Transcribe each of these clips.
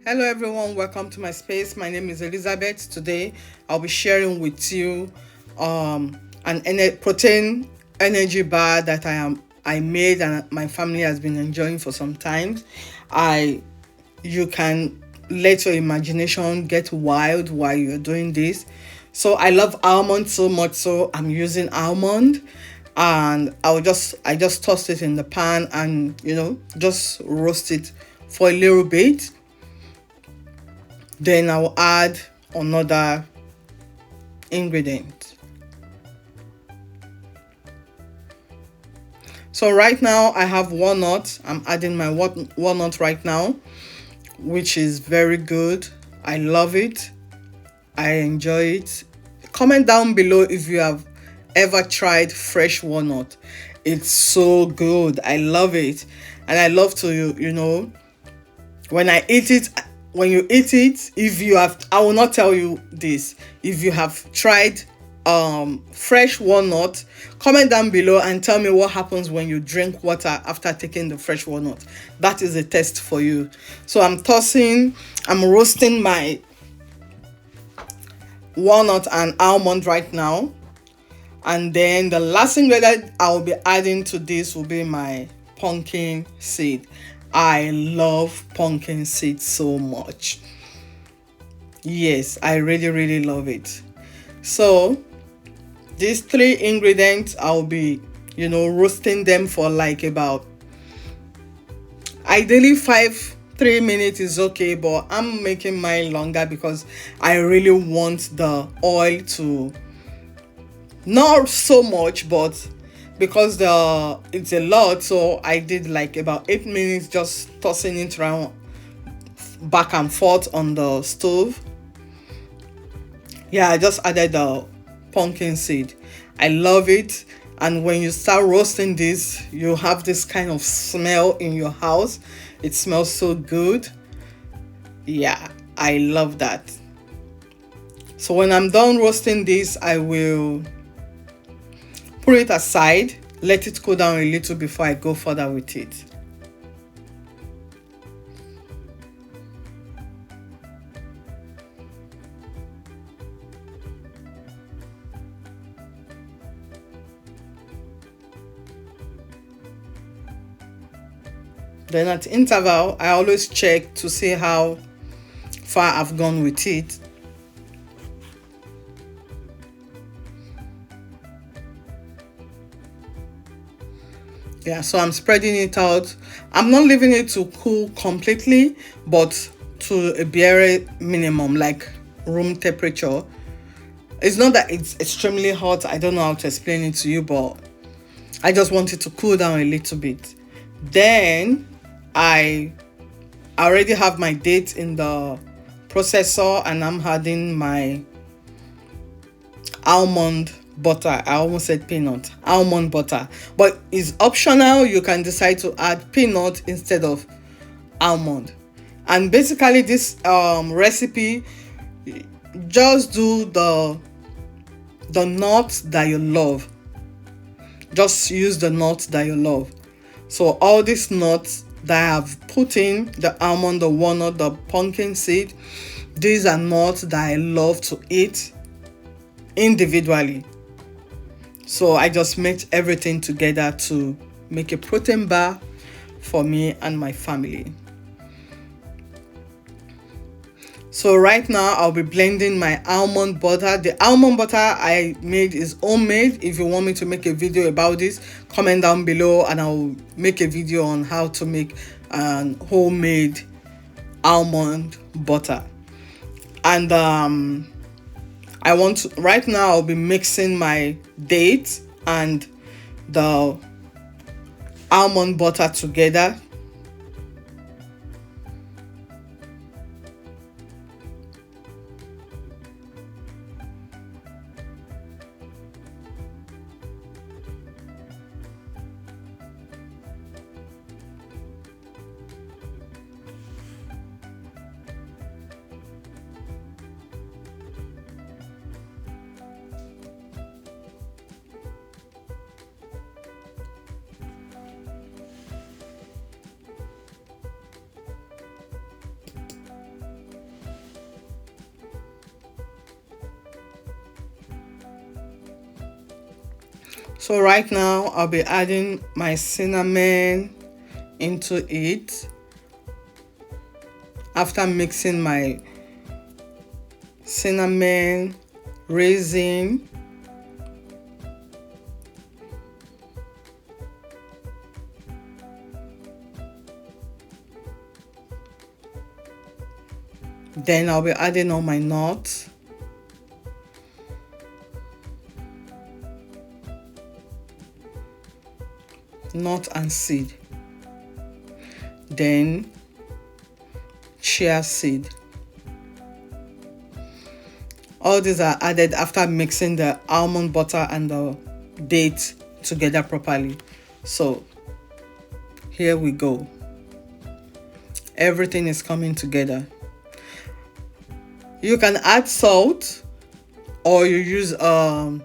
Hello everyone, welcome to my space. My name is Elizabeth. Today I'll be sharing with you an protein energy bar that I made and my family has been enjoying for some time. I You can let your imagination get wild while you're doing this. So I love almond so much, so I'm using almond, and I just toss it in the pan and just roast it for a little bit. Then I'll add another ingredient. So right now I have walnut. I'm adding my walnut right now, which is very good. I love it. I enjoy it. Comment down below if you have ever tried fresh walnut. It's so good. I love it. And I love to, when I eat it, when you eat it, if you have, I will not tell you this, if you have tried fresh walnut, comment down below and tell me what happens when you drink water after taking the fresh walnut. That is a test for you. So I'm roasting my walnut and almond right now, and then the last ingredient I'll be adding to this will be my pumpkin seed. I love pumpkin seed so much. Yes, I really love it. So these three ingredients, I'll be roasting them for like about, ideally 3 minutes is okay, but I'm making mine longer because I really want the oil to, not so much, but because it's a lot, so I did like about 8 minutes just tossing it around back and forth on the stove. Yeah, I just added the pumpkin seed. I love it. And when you start roasting this, you have this kind of smell in your house. It smells so good. Yeah, I love that. So when I'm done roasting this, I will put it aside, let it cool down a little before I go further with it. Then at interval, I always check to see how far I've gone with it. Yeah, so I'm spreading it out. I'm not leaving it to cool completely, but to a bare minimum, like room temperature. It's not that it's extremely hot. I don't know how to explain it to you, but I just want it to cool down a little bit. Then I already have my date in the processor, and I'm adding my almond butter. I almost said peanut. Almond butter, but it's optional. You can decide to add peanut instead of almond. And basically this recipe, just do the nuts that you love. Just use the nuts that you love. So all these nuts that I have put in, the almond, the walnut, the pumpkin seed, these are nuts that I love to eat individually. So I just mix everything together to make a protein bar for me and my family. So right now I'll be blending my almond butter. The almond butter I made is homemade. If you want me to make a video about this, comment down below and I'll make a video on how to make an homemade almond butter. And right now I'll be mixing my dates and the almond butter together. So right now I'll be adding my cinnamon into it after mixing my cinnamon, raisin, then I'll be adding all my nuts, nut and seed, then chia seed. All these are added after mixing the almond butter and the date together properly. So here we go. Everything is coming together. You can add salt, or you use almond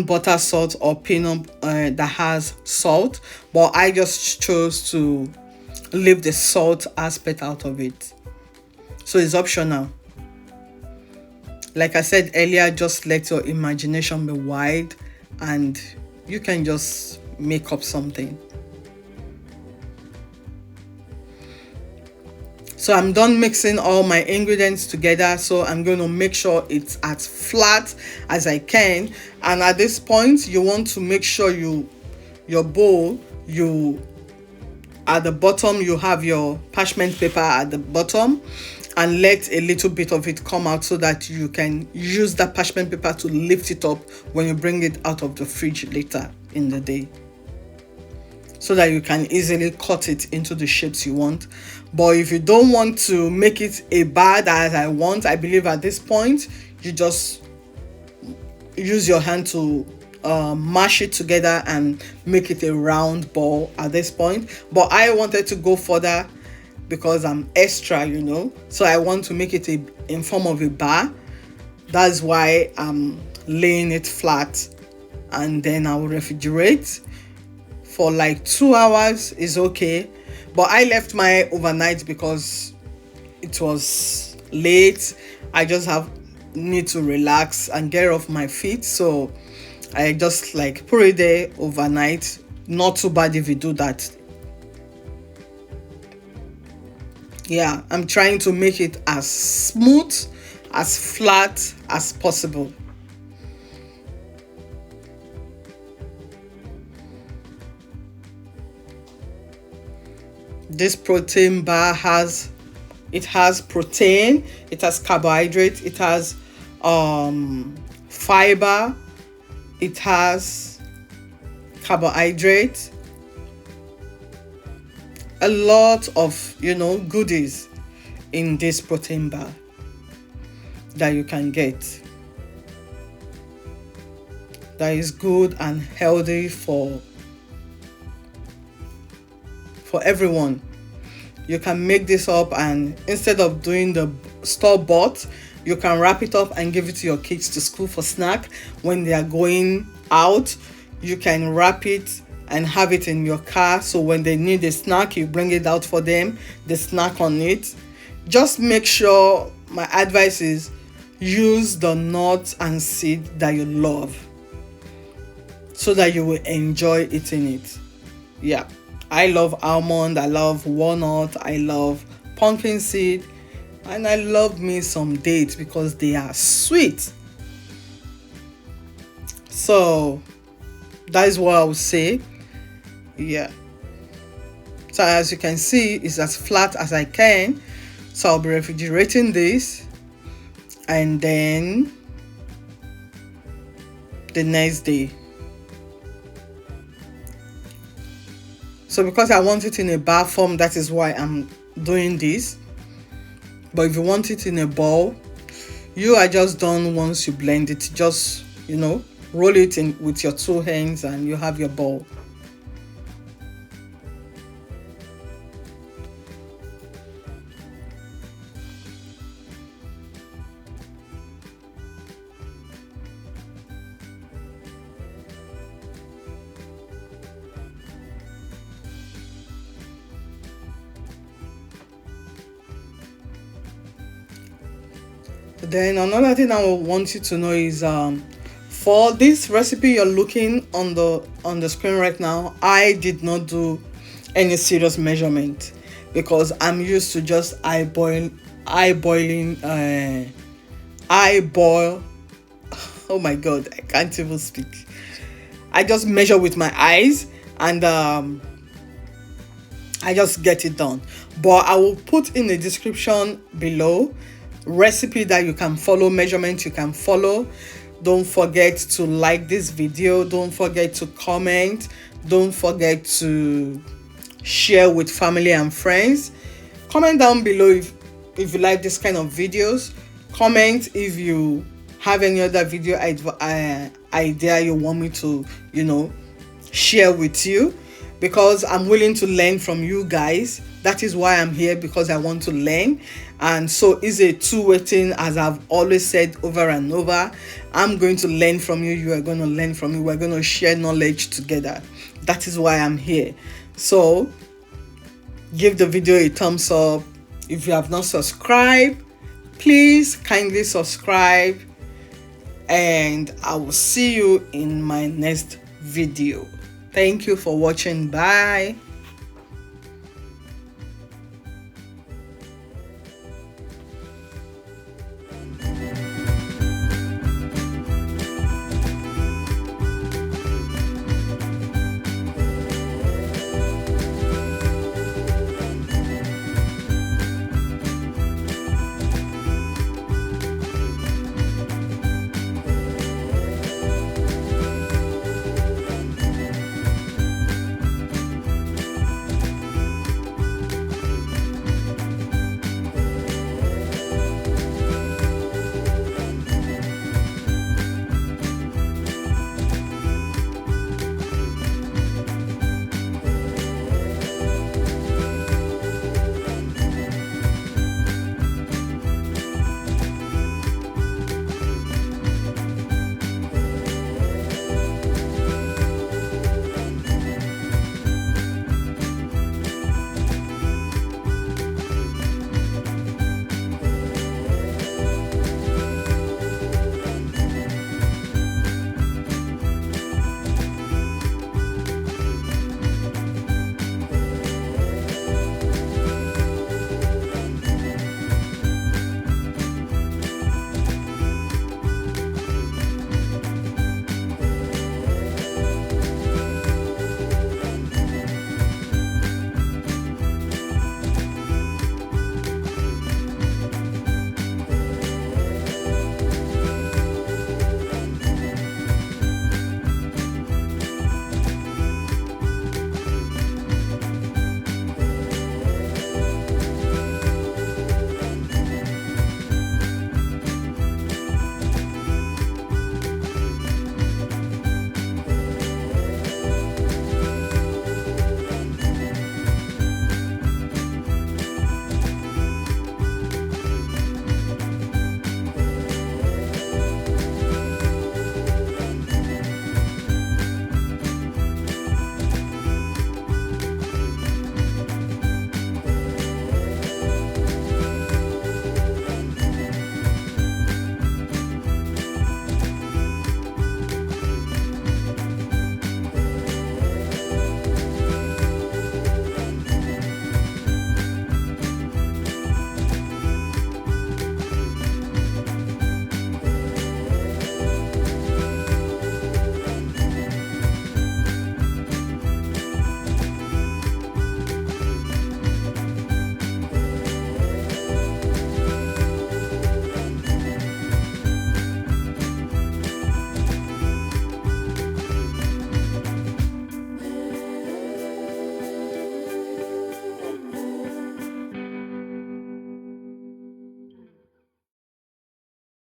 butter salt or peanut that has salt, but I just chose to leave the salt aspect out of it, so it's optional. Like I said earlier, just let your imagination be wide and you can just make up something. So I'm done mixing all my ingredients together, so I'm going to make sure it's as flat as I can. And at this point, you want to make sure your bowl, at the bottom you have your parchment paper at the bottom, and let a little bit of it come out so that you can use that parchment paper to lift it up when you bring it out of the fridge later in the day, so that you can easily cut it into the shapes you want. But if you don't want to make it a bar as I want, I believe at this point you just use your hand to mash it together and make it a round ball at this point. But I wanted to go further because I'm extra, so I want to make it in form of a bar. That's why I'm laying it flat, and then I will refrigerate for like 2 hours is okay. But I left my overnight because it was late. I just need to relax and get off my feet, so I just like put it there overnight. Not too bad if you do that. Yeah, I'm trying to make it as smooth, as flat as possible. This protein bar has protein, it has carbohydrate, it has fiber, it has carbohydrate, a lot of goodies in this protein bar that you can get, that is good and healthy for everyone. You can make this up, and instead of doing the store-bought, you can wrap it up and give it to your kids to school for snack when they are going out. You can wrap it and have it in your car, so when they need a snack, you bring it out for them, they snack on it. Just make sure, my advice is, use the nuts and seed that you love so that you will enjoy eating it. Yeah, I love almond, I love walnut, I love pumpkin seed, and I love me some dates because they are sweet. So that is what I would say. Yeah, so as you can see, it's as flat as I can. So I'll be refrigerating this, and then the next day. So because I want it in a bar form, that is why I'm doing this. But if you want it in a ball, you are just done once you blend it. Just, roll it in with your 2 hands and you have your ball. Then another thing I want you to know is For this recipe you're looking on the screen right now, I did not do any serious measurement because I'm used to just eyeboil. Oh my god, I can't even speak. I just measure with my eyes, and I just get it done. But I will put in the description below recipe that you can follow, measurement you can follow. Don't forget to like this video, don't forget to comment, don't forget to share with family and friends. Comment down below if you like this kind of videos. Comment if you have any other video idea you want me to share with you, because I'm willing to learn from you guys. That is why I'm here, because I want to learn. And so it's a two-way thing, as I've always said over and over. I'm going to learn from you, you are going to learn from me, we're going to share knowledge together. That is why I'm here. So give the video a thumbs up. If you have not subscribed, please kindly subscribe, and I will see you in my next video. Thank you for watching. Bye.